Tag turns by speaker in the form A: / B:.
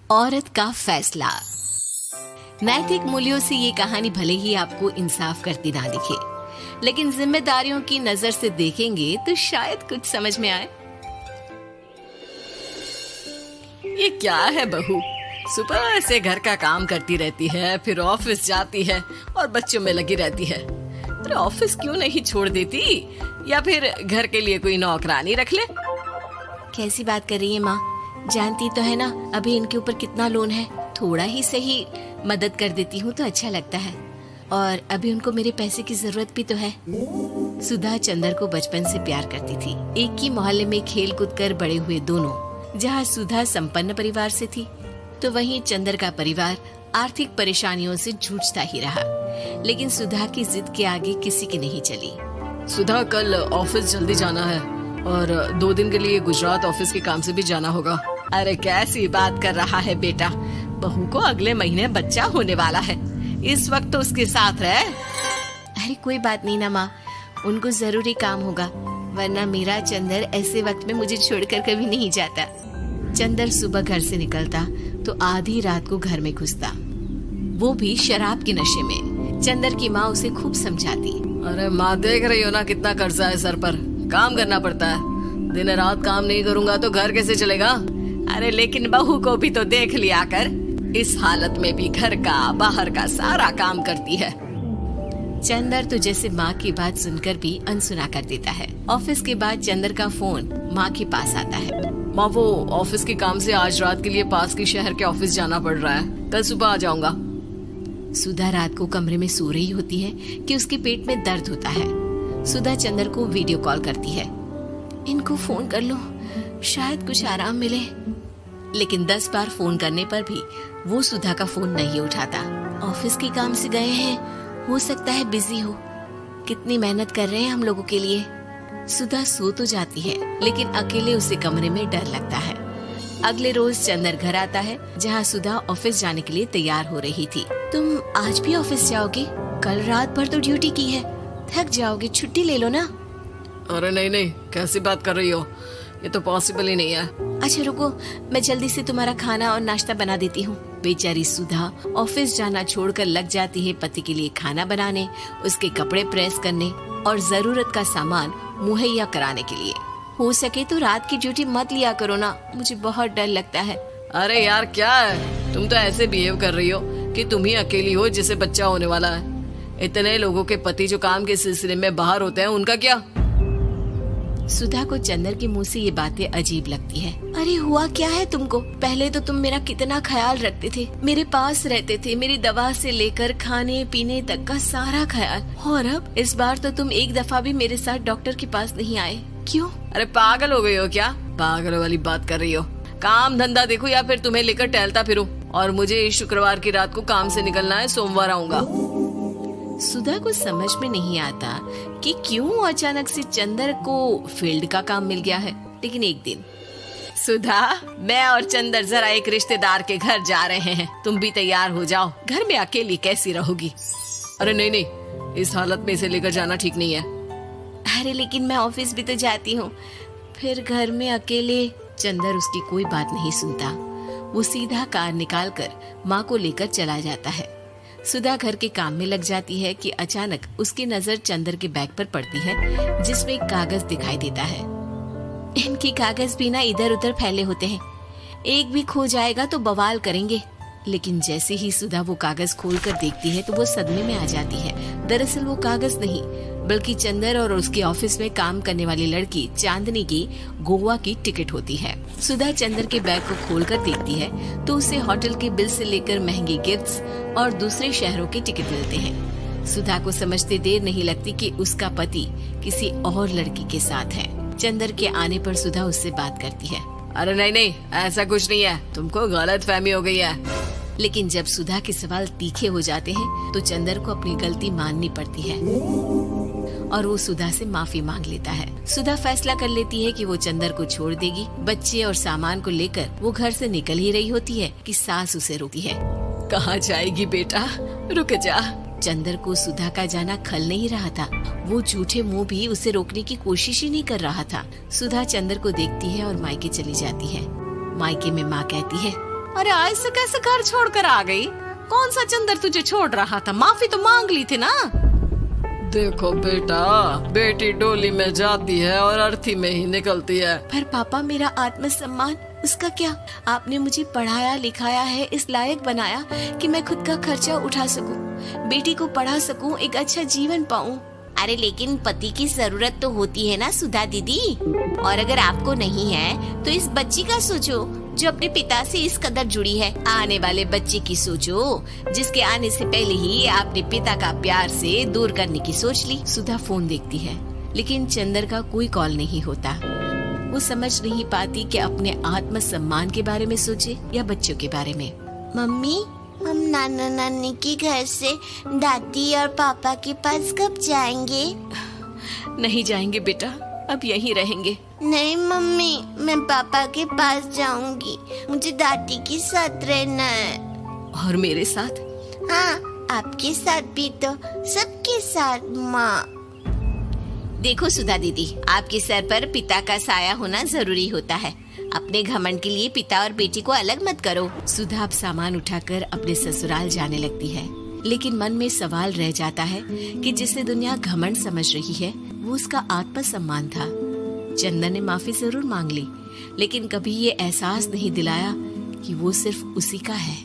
A: औरत का फैसला। नैतिक मूल्यों से ये कहानी भले ही आपको इंसाफ करती ना दिखे, लेकिन जिम्मेदारियों की नजर से देखेंगे तो शायद कुछ समझ में आए।
B: ये क्या है बहू, सुबह से घर का काम करती रहती है, फिर ऑफिस जाती है और बच्चों में लगी रहती है। अरे ऑफिस क्यों नहीं छोड़ देती, या फिर घर के लिए कोई नौकरानी रख ले।
A: कैसी बात कर रही है माँ? जानती तो है ना अभी इनके ऊपर कितना लोन है। थोड़ा ही सही मदद कर देती हूँ तो अच्छा लगता है, और अभी उनको मेरे पैसे की जरूरत भी तो है। सुधा चंदर को बचपन से प्यार करती थी। एक ही मोहल्ले में खेल कूद कर बड़े हुए दोनों। जहाँ सुधा संपन्न परिवार से थी तो वहीं चंदर का परिवार आर्थिक परेशानियों से जूझता ही रहा। लेकिन सुधा की जिद के आगे किसी की नहीं चली।
B: सुधा, कल ऑफिस जल्दी जाना है और 2 दिन के लिए गुजरात ऑफिस के काम से भी जाना होगा। अरे कैसी बात कर रहा है बेटा, बहू को अगले महीने बच्चा होने वाला है, इस वक्त तो उसके साथ रहे।
A: अरे कोई बात नहीं ना माँ, उनको जरूरी काम होगा, वरना मेरा चंदर ऐसे वक्त में मुझे छोड़कर कभी नहीं जाता। चंदर सुबह घर से निकलता तो आधी रात को घर में घुसता, वो भी शराब के नशे में। चंदर की माँ उसे खूब समझाती।
B: अरे माँ, देख रही हो ना कितना कर्जा है सर पर, काम करना पड़ता है। दिन रात काम नहीं करूँगा तो घर कैसे चलेगा। अरे लेकिन बहू को भी तो देख लिया कर, इस हालत में भी घर का बाहर का सारा काम करती है।
A: चंदर तो जैसे माँ की बात सुनकर भी अनसुना कर देता है। ऑफिस के बाद चंदर का फोन माँ के पास आता है।
B: माँ, वो ऑफिस के काम से आज रात के लिए पास के शहर के ऑफिस जाना पड़ रहा है, कल सुबह आ जाऊंगा।
A: सुधा रात को कमरे में सो रही होती है कि उसके पेट में दर्द होता है। सुधा चंदर को वीडियो कॉल करती है। इनको फोन कर लो, शायद कुछ आराम मिले। लेकिन 10 बार फोन करने पर भी वो सुधा का फोन नहीं उठाता। ऑफिस के काम से गए हैं, हो सकता है बिजी हो। कितनी मेहनत कर रहे हैं हम लोगों के लिए। सुधा सो तो जाती है, लेकिन अकेले उसे कमरे में डर लगता है। अगले रोज चंदर घर आता है, जहाँ सुधा ऑफिस जाने के लिए तैयार हो रही थी। तुम आज भी ऑफिस जाओगे? कल रात भर तो ड्यूटी की है, थक जाओगे, छुट्टी ले लो ना।
B: अरे नहीं नहीं, कैसी बात कर रही हो, ये तो पॉसिबल ही नहीं है।
A: अच्छा रुको, मैं जल्दी से तुम्हारा खाना और नाश्ता बना देती हूँ। बेचारी सुधा ऑफिस जाना छोड़कर लग जाती है पति के लिए खाना बनाने, उसके कपड़े प्रेस करने और जरूरत का सामान मुहैया कराने के लिए। हो सके तो रात की ड्यूटी मत लिया करो ना, मुझे बहुत डर लगता है।
B: अरे यार क्या है, तुम तो ऐसे बिहेव कर रही हो कि तुम ही अकेली हो जिसे बच्चा होने वाला है। इतने लोगों के पति जो काम के सिलसिले में बाहर होते हैं, उनका क्या?
A: सुधा को चंदर के मुंह से ये बातें अजीब लगती है। अरे हुआ क्या है तुमको? पहले तो तुम मेरा कितना ख्याल रखते थे, मेरे पास रहते थे, मेरी दवा से लेकर खाने पीने तक का सारा ख्याल। और अब इस बार तो तुम एक दफा भी मेरे साथ डॉक्टर के पास नहीं आए, क्यों?
B: अरे पागल हो गई हो क्या? पागल वाली बात कर रही हो। काम धंधा देखो या फिर तुम्हें लेकर टहलता फिरूं। और मुझे शुक्रवार की रात को काम से निकलना है, सोमवार आऊंगा।
A: सुधा को समझ में नहीं आता कि क्यों अचानक से चंदर को फील्ड का काम मिल गया है। लेकिन एक दिन,
B: सुधा, मैं और चंदर जरा एक रिश्तेदार के घर जा रहे हैं, तुम भी तैयार हो जाओ, घर में अकेली कैसी रहोगी। अरे नहीं नहीं, इस हालत में इसे लेकर जाना ठीक नहीं है।
A: अरे लेकिन मैं ऑफिस भी तो जाती हूँ, फिर घर में अकेले। चंदर उसकी कोई बात नहीं सुनता। वो सीधा कार निकाल कर माँ को लेकर चला जाता है। सुधा घर के काम में लग जाती है कि अचानक उसकी नजर चंदर के बैग पर पड़ती है, जिसमें एक कागज दिखाई देता है। इनकी कागज भी ना इधर उधर फैले होते हैं, एक भी खो जाएगा तो बवाल करेंगे। लेकिन जैसे ही सुधा वो कागज खोलकर देखती है तो वो सदमे में आ जाती है। दरअसल वो कागज नहीं, बल्कि चंदर और उसके ऑफिस में काम करने वाली लड़की चांदनी की गोवा की टिकट होती है। सुधा चंदर के बैग को खोलकर देखती है तो उसे होटल के बिल से लेकर महंगे गिफ्ट्स और दूसरे शहरों के टिकट मिलते हैं। सुधा को समझते देर नहीं लगती कि उसका पति किसी और लड़की के साथ है। चंदर के आने पर सुधा उससे बात करती है।
B: अरे नहीं नहीं, ऐसा कुछ नहीं है, तुमको गलत फहमी हो गई है।
A: लेकिन जब सुधा के सवाल तीखे हो जाते हैं तो चंदर को अपनी गलती माननी पड़ती है और वो सुधा से माफी मांग लेता है। सुधा फैसला कर लेती है कि वो चंदर को छोड़ देगी। बच्चे और सामान को लेकर वो घर से निकल ही रही होती है कि सास उसे रोकती है।
B: कहाँ जाएगी बेटा, रुक जा।
A: चंदर को सुधा का जाना खल नहीं रहा था। वो झूठे मुंह भी उसे रोकने की कोशिश ही नहीं कर रहा था। सुधा चंदर को देखती है और मायके चली जाती है। मायके में माँ कहती है, अरे ऐसे कैसे घर छोड़कर आ गई? कौन सा चंदर तुझे छोड़ रहा था? माफी तो मांग ली थी ना।
B: देखो बेटा, बेटी डोली में जाती है और अर्थी में ही निकलती है।
A: पर पापा, मेरा आत्मसम्मान, उसका क्या? आपने मुझे पढ़ाया लिखाया है, इस लायक बनाया कि मैं खुद का खर्चा उठा सकूं, बेटी को पढ़ा सकूं, एक अच्छा जीवन पाऊं। अरे लेकिन पति की जरूरत तो होती है ना सुधा दीदी, और अगर आपको नहीं है तो इस बच्ची का सोचो जो अपने पिता से इस कदर जुड़ी है। आने वाले बच्चे की सोचो जिसके आने से पहले ही आपने पिता का प्यार से दूर करने की सोच ली। सुधा फोन देखती है लेकिन चंदर का कोई कॉल नहीं होता। वो समझ नहीं पाती कि अपने आत्मसम्मान के बारे में सोचे या बच्चों के बारे में। मम्मी, हम नाना नानी के घर से दादी और पापा के पास कब जाएंगे? नहीं जाएंगे बेटा, अब यहीं रहेंगे। नहीं मम्मी, मैं पापा के पास जाऊंगी, मुझे दादी के साथ रहना है। और मेरे साथ? हाँ, आपके साथ भी तो, सबके साथ माँ। देखो सुधा दीदी, आपके सर पर पिता का साया होना जरूरी होता है। अपने घमंड के लिए पिता और बेटी को अलग मत करो। सुधा अब सामान उठाकर अपने ससुराल जाने लगती है, लेकिन मन में सवाल रह जाता है कि जिसे दुनिया घमंड समझ रही है वो उसका आत्मसम्मान था। चंदन ने माफी जरूर मांग ली, लेकिन कभी ये एहसास नहीं दिलाया कि वो सिर्फ उसी का है।